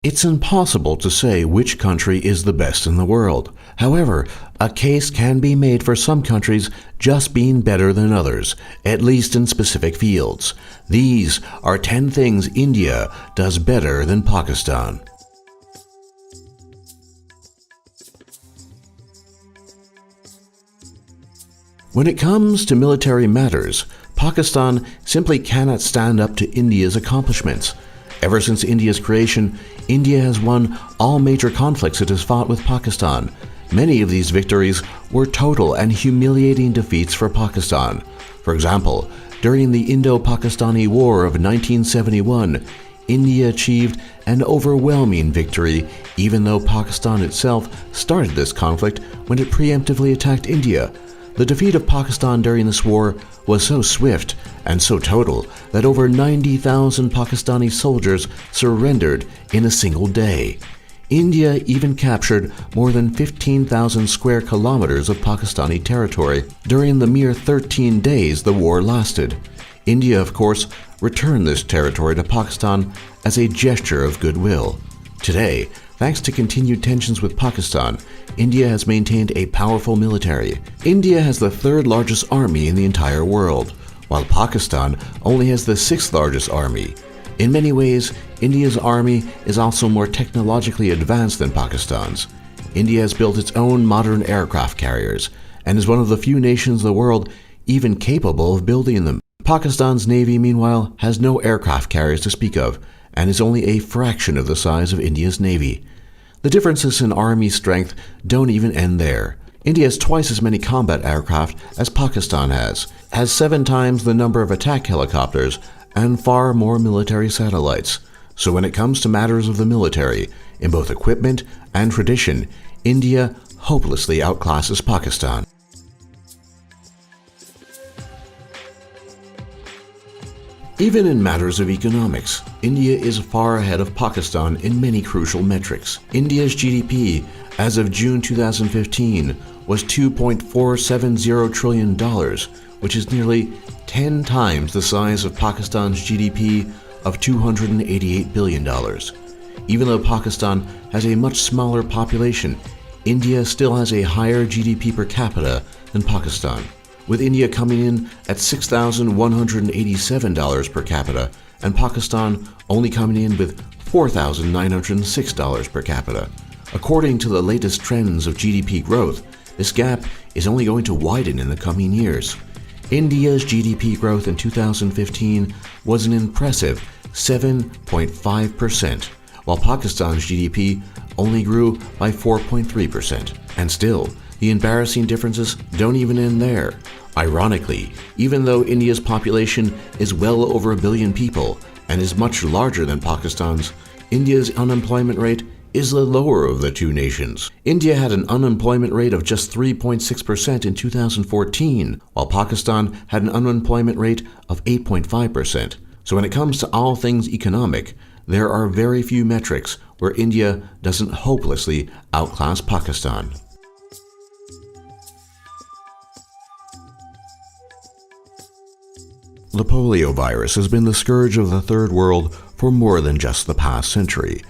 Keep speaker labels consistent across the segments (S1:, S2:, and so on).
S1: It's impossible to say which country is the best in the world. However, a case can be made for some countries just being better than others, at least in specific fields. These are 10 things India does better than Pakistan. When it comes to military matters, Pakistan simply cannot stand up to India's accomplishments. Ever since India's creation, India has won all major conflicts it has fought with Pakistan. Many of these victories were total and humiliating defeats for Pakistan. For example, during the Indo-Pakistani War of 1971, India achieved an overwhelming victory, even though Pakistan itself started this conflict when it preemptively attacked India. The defeat of Pakistan during this war was so swift and so total that over 90,000 Pakistani soldiers surrendered in a single day. India even captured more than 15,000 square kilometers of Pakistani territory during the mere 13 days the war lasted. India, of course, returned this territory to Pakistan as a gesture of goodwill. Today, thanks to continued tensions with Pakistan, India has maintained a powerful military. India has the third largest army in the entire world, while Pakistan only has the sixth largest army. In many ways, India's army is also more technologically advanced than Pakistan's. India has built its own modern aircraft carriers and is one of the few nations in the world even capable of building them. Pakistan's navy, meanwhile, has no aircraft carriers to speak of and is only a fraction of the size of India's navy. The differences in army strength don't even end there. India has twice as many combat aircraft as Pakistan has 7 times the number of attack helicopters, and far more military satellites. So when it comes to matters of the military, in both equipment and tradition, India hopelessly outclasses Pakistan. Even in matters of economics, India is far ahead of Pakistan in many crucial metrics. India's GDP as of June 2015 was $2.470 trillion, which is nearly 10 times the size of Pakistan's GDP of $288 billion. Even though Pakistan has a much smaller population, India still has a higher GDP per capita than Pakistan, with India coming in at $6,187 per capita and Pakistan only coming in with $4,906 per capita. According to the latest trends of GDP growth, this gap is only going to widen in the coming years. India's GDP growth in 2015 was an impressive 7.5%, while Pakistan's GDP only grew by 4.3%. And still, the embarrassing differences don't even end there. Ironically, even though India's population is well over 1 billion people and is much larger than Pakistan's, India's unemployment rate is the lower of the two nations. India had an unemployment rate of just 3.6% in 2014, while Pakistan had an unemployment rate of 8.5%. So when it comes to all things economic, there are very few metrics where India doesn't hopelessly outclass Pakistan. The polio virus has been the scourge of the Third World for more than just the past century.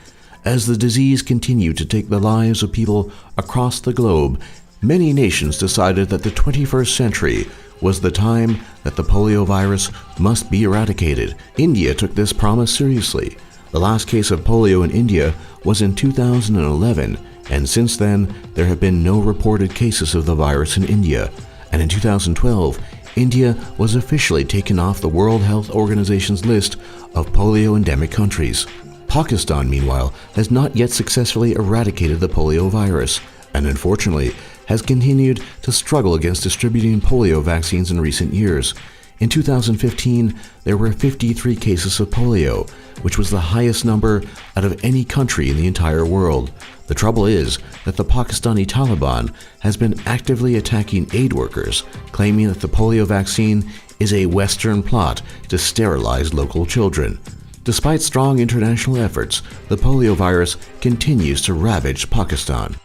S1: As the disease continued to take the lives of people across the globe, many nations decided that the 21st century was the time that the polio virus must be eradicated. India took this promise seriously. The last case of polio in India was in 2011, and since then there have been no reported cases of the virus in India. And in 2012, India was officially taken off the World Health Organization's list of polio endemic countries. Pakistan, meanwhile, has not yet successfully eradicated the polio virus, and unfortunately has continued to struggle against distributing polio vaccines in recent years. In 2015, there were 53 cases of polio, which was the highest number out of any country in the entire world. The trouble is that the Pakistani Taliban has been actively attacking aid workers, claiming that the polio vaccine is a Western plot to sterilize local children. Despite strong international efforts, the polio virus continues to ravage Pakistan.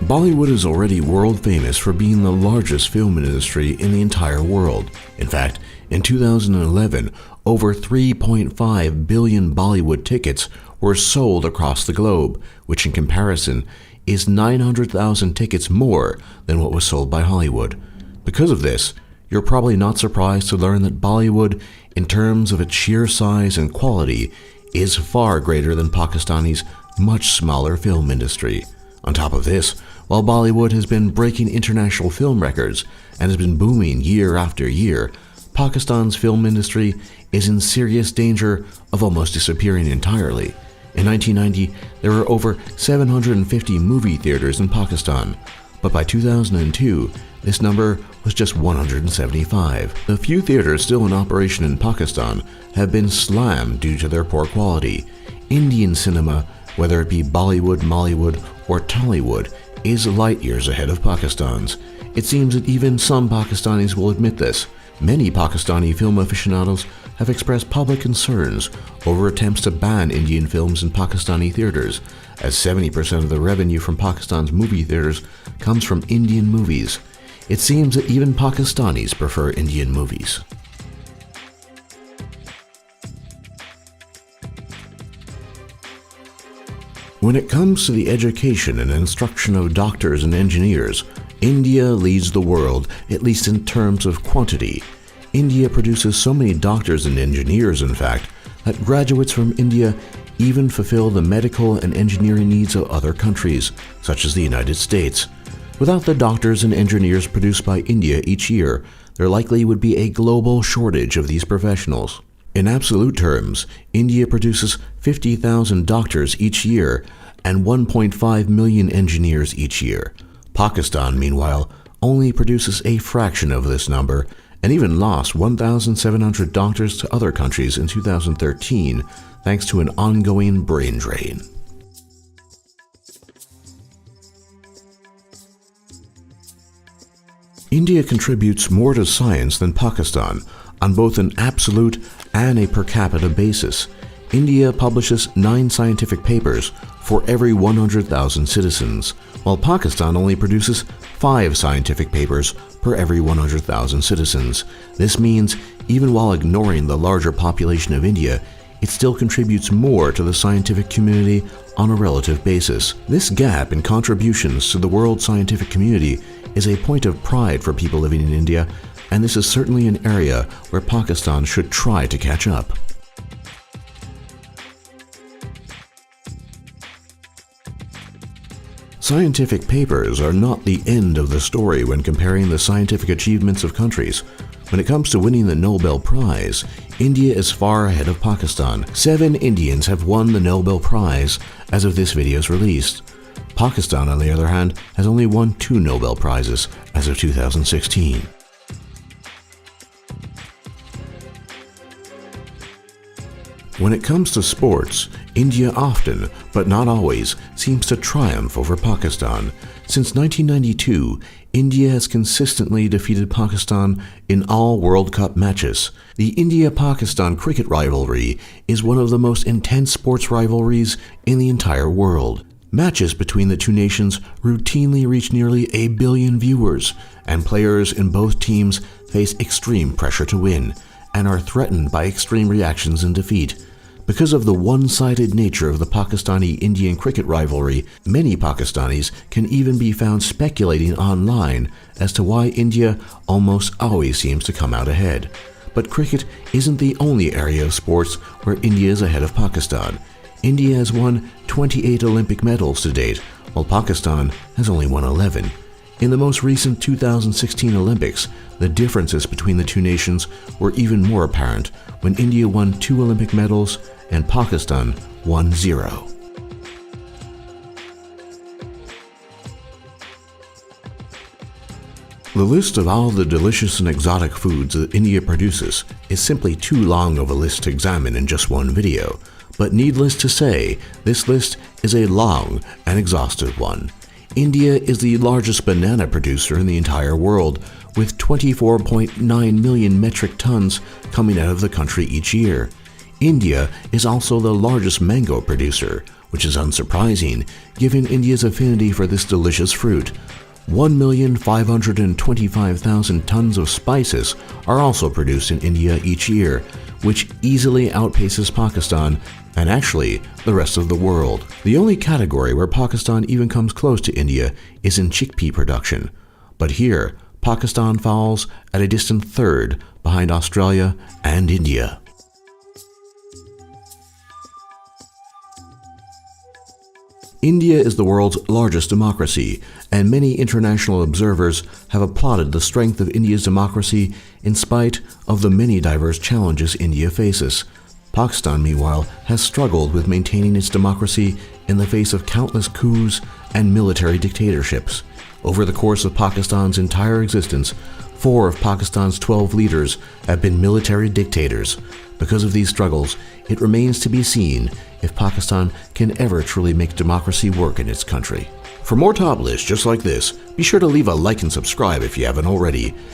S1: Bollywood is already world famous for being the largest film industry in the entire world. In fact, in 2011, over 3.5 billion Bollywood tickets were sold across the globe, which in comparison is 900,000 tickets more than what was sold by Hollywood. Because of this, you're probably not surprised to learn that Bollywood, in terms of its sheer size and quality, is far greater than Pakistani's much smaller film industry. On top of this, while Bollywood has been breaking international film records and has been booming year after year, Pakistan's film industry is in serious danger of almost disappearing entirely. In 1990, there were over 750 movie theaters in Pakistan, but by 2002, this number was just 175. The few theaters still in operation in Pakistan have been slammed due to their poor quality. Indian cinema, whether it be Bollywood, Mollywood, or Tollywood, is light years ahead of Pakistan's. It seems that even some Pakistanis will admit this. Many Pakistani film aficionados have expressed public concerns over attempts to ban Indian films in Pakistani theaters, as 70% of the revenue from Pakistan's movie theaters comes from Indian movies. It seems that even Pakistanis prefer Indian movies. When it comes to the education and instruction of doctors and engineers, India leads the world, at least in terms of quantity. India produces so many doctors and engineers, in fact, that graduates from India even fulfill the medical and engineering needs of other countries, such as the United States. Without the doctors and engineers produced by India each year, there likely would be a global shortage of these professionals. In absolute terms, India produces 50,000 doctors each year and 1.5 million engineers each year. Pakistan, meanwhile, only produces a fraction of this number and even lost 1,700 doctors to other countries in 2013 thanks to an ongoing brain drain. India contributes more to science than Pakistan on both an absolute and a per capita basis. India publishes 9 scientific papers for every 100,000 citizens, while Pakistan only produces 5 scientific papers per every 100,000 citizens. This means, even while ignoring the larger population of India, it still contributes more to the scientific community on a relative basis. This gap in contributions to the world scientific community is a point of pride for people living in India, and this is certainly an area where Pakistan should try to catch up. Scientific papers are not the end of the story when comparing the scientific achievements of countries. When it comes to winning the Nobel Prize, India is far ahead of Pakistan. 7 Indians have won the Nobel Prize as of this video's release. Pakistan, on the other hand, has only won 2 Nobel Prizes as of 2016. When it comes to sports, India often, but not always, seems to triumph over Pakistan. Since 1992, India has consistently defeated Pakistan in all World Cup matches. The India-Pakistan cricket rivalry is one of the most intense sports rivalries in the entire world. Matches between the two nations routinely reach nearly 1 billion viewers, and players in both teams face extreme pressure to win and are threatened by extreme reactions in defeat. Because of the one-sided nature of the Pakistani-Indian cricket rivalry, many Pakistanis can even be found speculating online as to why India almost always seems to come out ahead. But cricket isn't the only area of sports where India is ahead of Pakistan. India has won 28 Olympic medals to date, while Pakistan has only won 11. In the most recent 2016 Olympics, the differences between the two nations were even more apparent when India won 2 Olympic medals and Pakistan won 0. The list of all the delicious and exotic foods that India produces is simply too long of a list to examine in just one video, but needless to say, this list is a long and exhaustive one. India is the largest banana producer in the entire world, with 24.9 million metric tons coming out of the country each year. India is also the largest mango producer, which is unsurprising given India's affinity for this delicious fruit. 1,525,000 tons of spices are also produced in India each year, which easily outpaces Pakistan and actually the rest of the world. The only category where Pakistan even comes close to India is in chickpea production. But here, Pakistan falls at a distant third behind Australia and India. India is the world's largest democracy, and many international observers have applauded the strength of India's democracy in spite of the many diverse challenges India faces. Pakistan, meanwhile, has struggled with maintaining its democracy in the face of countless coups and military dictatorships. Over the course of Pakistan's entire existence, 4 of Pakistan's 12 leaders have been military dictators. Because of these struggles, it remains to be seen if Pakistan can ever truly make democracy work in its country. For more top lists just like this, be sure to leave a like and subscribe if you haven't already.